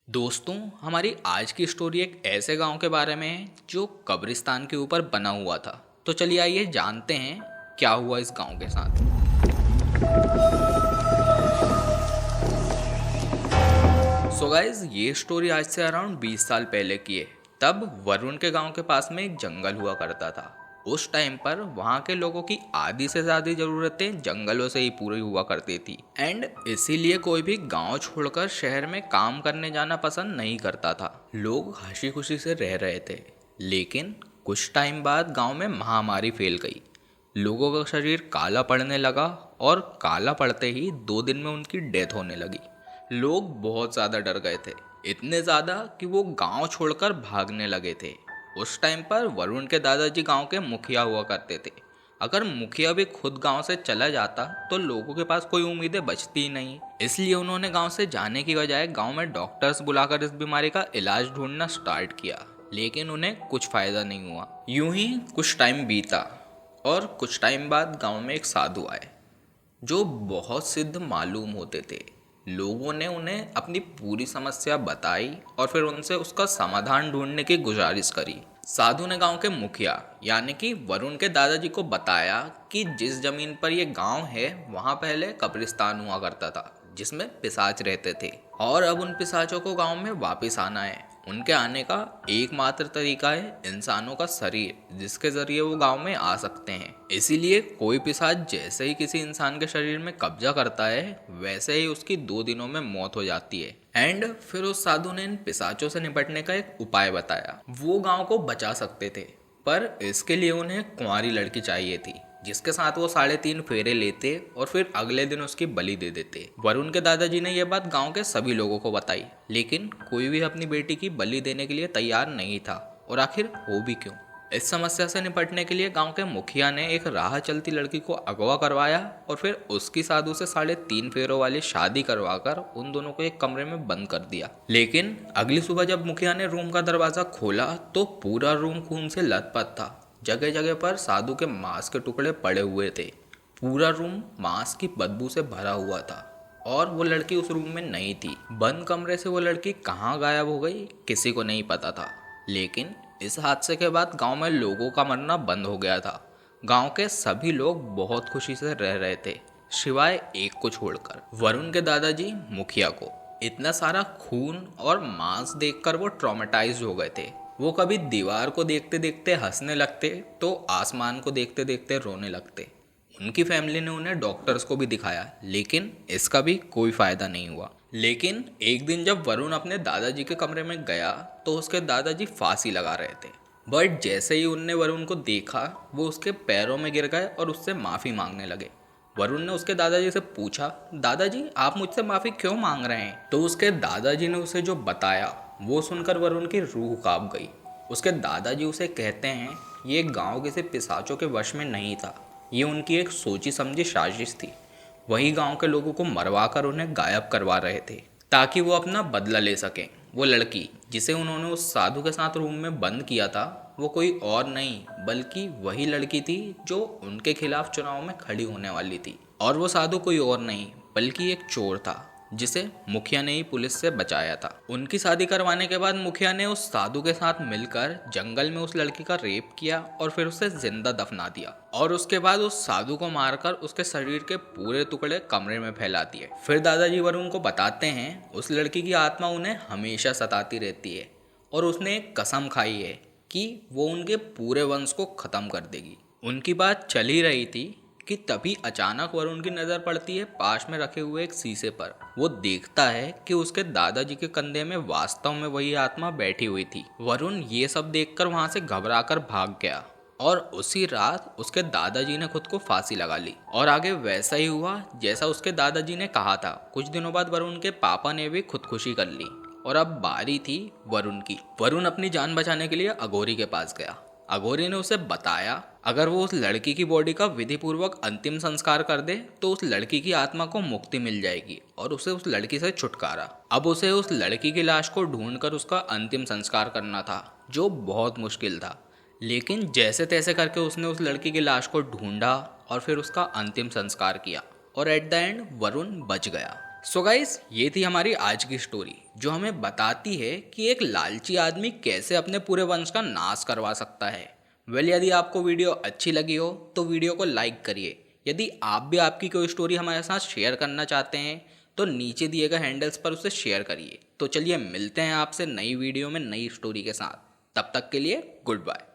दोस्तों, हमारी आज की स्टोरी एक ऐसे गांव के बारे में है जो कब्रिस्तान के ऊपर बना हुआ था। तो चलिए आइए जानते हैं क्या हुआ इस गांव के साथ। सो गाइस, ये स्टोरी आज से अराउंड 20 साल पहले की है। तब वरुण के गांव के पास में एक जंगल हुआ करता था। उस टाइम पर वहाँ के लोगों की आधी से ज़्यादा ज़रूरतें जंगलों से ही पूरी हुआ करती थी एंड इसीलिए कोई भी गांव छोड़कर शहर में काम करने जाना पसंद नहीं करता था। लोग हंसी खुशी से रह रहे थे। लेकिन कुछ टाइम बाद गांव में महामारी फैल गई। लोगों का शरीर काला पड़ने लगा और काला पड़ते ही 2 दिन में उनकी डेथ होने लगी। लोग बहुत ज़्यादा डर गए थे, इतने ज़्यादा कि वो गांव छोड़कर भागने लगे थे। उस टाइम पर वरुण के दादाजी गांव के मुखिया हुआ करते थे। अगर मुखिया भी खुद गांव से चला जाता तो लोगों के पास कोई उम्मीदें बचती ही नहीं। इसलिए उन्होंने गांव से जाने की बजाय गांव में डॉक्टर्स बुलाकर इस बीमारी का इलाज ढूंढना स्टार्ट किया। लेकिन उन्हें कुछ फायदा नहीं हुआ। यूं ही कुछ टाइम बीता और कुछ टाइम बाद गांव में एक साधु आए जो बहुत सिद्ध मालूम होते थे। लोगों ने उन्हें अपनी पूरी समस्या बताई और फिर उनसे उसका समाधान ढूंढने की गुजारिश करी। साधु ने गांव के मुखिया यानी कि वरुण के दादाजी को बताया कि जिस जमीन पर यह गांव है वहां पहले कब्रिस्तान हुआ करता था जिसमें पिशाच रहते थे और अब उन पिशाचों को गांव में वापस आना है। उनके आने का एकमात्र तरीका है इंसानों का शरीर जिसके जरिए वो गांव में आ सकते हैं। इसीलिए कोई पिशाच जैसे ही किसी इंसान के शरीर में कब्जा करता है वैसे ही उसकी 2 दिनों में मौत हो जाती है। एंड फिर उस साधु ने इन पिशाचों से निपटने का एक उपाय बताया। वो गांव को बचा सकते थे पर इसके लिए उन्हें कुंवारी लड़की चाहिए थी जिसके साथ वो 3.5 फेरे लेते और फिर अगले दिन उसकी बलि दे देते। वरुण के दादाजी ने यह बात गांव के सभी लोगों को बताई लेकिन कोई भी अपनी बेटी की बलि देने के लिए तैयार नहीं था। और आखिर हो भी क्यों? इस समस्या से निपटने के लिए गांव के मुखिया ने एक राह चलती लड़की को अगवा करवाया और फिर उसकी साधु से 3.5 फेरों वाली शादी करवाकर उन दोनों को एक कमरे में बंद कर दिया। लेकिन अगली सुबह जब मुखिया ने रूम का दरवाजा खोला तो पूरा रूम खून से लथपथ था। जगह जगह पर साधु के मांस के टुकड़े पड़े हुए थे। पूरा रूम मांस की बदबू से भरा हुआ था और वो लड़की उस रूम में नहीं थी। बंद कमरे से वो लड़की कहाँ गायब हो गई किसी को नहीं पता था। लेकिन इस हादसे के बाद गांव में लोगों का मरना बंद हो गया था। गांव के सभी लोग बहुत खुशी से रह रहे थे सिवाय एक को छोड़कर, वरुण के दादाजी मुखिया को। इतना सारा खून और मांस देखकर वो ट्रॉमेटाइज हो गए थे। वो कभी दीवार को देखते देखते हंसने लगते तो आसमान को देखते देखते रोने लगते। उनकी फैमिली ने उन्हें डॉक्टर्स को भी दिखाया लेकिन इसका भी कोई फायदा नहीं हुआ। लेकिन एक दिन जब वरुण अपने दादाजी के कमरे में गया तो उसके दादाजी फांसी लगा रहे थे। बट जैसे ही उनने वरुण को देखा वो उसके पैरों में गिर गए और उससे माफ़ी मांगने लगे। वरुण ने उसके दादाजी से पूछा, दादाजी आप मुझसे माफ़ी क्यों मांग रहे हैं? तो उसके दादाजी ने उसे जो बताया वो सुनकर वरुण की रूह कांप गई। उसके दादाजी उसे कहते हैं ये गांव किसी पिशाचों के वश में नहीं था, ये उनकी एक सोची समझी साजिश थी। वही गांव के लोगों को मरवा कर उन्हें गायब करवा रहे थे ताकि वो अपना बदला ले सकें। वो लड़की जिसे उन्होंने उस साधु के साथ रूम में बंद किया था वो कोई और नहीं बल्कि वही लड़की थी जो उनके खिलाफ चुनाव में खड़ी होने वाली थी। और वो साधु कोई और नहीं बल्कि एक चोर था जिसे मुखिया ने ही पुलिस से बचाया था। उनकी शादी करवाने के बाद मुखिया ने उस साधु के साथ मिलकर जंगल में उस लड़की का रेप किया और फिर उसे जिंदा दफना दिया और उसके बाद उस साधु को मारकर उसके शरीर के पूरे टुकड़े कमरे में फैला दिए। फिर दादाजी वरुण को बताते हैं उस लड़की की आत्मा उन्हें हमेशा सताती रहती है और उसने एक कसम खाई है कि वो उनके पूरे वंश को खत्म कर देगी। उनकी बात चल ही रही थी कि तभी अचानक वरुण की नज़र पड़ती है पास में रखे हुए एक शीशे पर। वो देखता है कि उसके दादाजी के कंधे में वास्तव में वही आत्मा बैठी हुई थी। वरुण ये सब देखकर वहां से घबराकर भाग गया और उसी रात उसके दादाजी ने खुद को फांसी लगा ली। और आगे वैसा ही हुआ जैसा उसके दादाजी ने कहा था। कुछ दिनों बाद वरुण के पापा ने भी खुदकुशी कर ली और अब बारी थी वरुण की। वरुण अपनी जान बचाने के लिए अघोरी के पास गया। अघोरी ने उसे बताया अगर वो उस लड़की की बॉडी का विधि पूर्वक अंतिम संस्कार कर दे तो उस लड़की की आत्मा को मुक्ति मिल जाएगी और उसे उस लड़की से छुटकारा। अब उसे उस लड़की की लाश को ढूंढकर उसका अंतिम संस्कार करना था जो बहुत मुश्किल था। लेकिन जैसे तैसे करके उसने उस लड़की की लाश को ढूंढा और फिर उसका अंतिम संस्कार किया और एट द एंड वरुण बच गया। सो गाइस, ये थी हमारी आज की स्टोरी जो हमें बताती है कि एक लालची आदमी कैसे अपने पूरे वंश का नाश करवा सकता है। यदि आपको वीडियो अच्छी लगी हो तो वीडियो को लाइक करिए। यदि आप भी आपकी कोई स्टोरी हमारे साथ शेयर करना चाहते हैं तो नीचे दिए गए हैंडल्स पर उसे शेयर करिए। तो चलिए मिलते हैं आपसे नई वीडियो में नई स्टोरी के साथ। तब तक के लिए गुड बाय।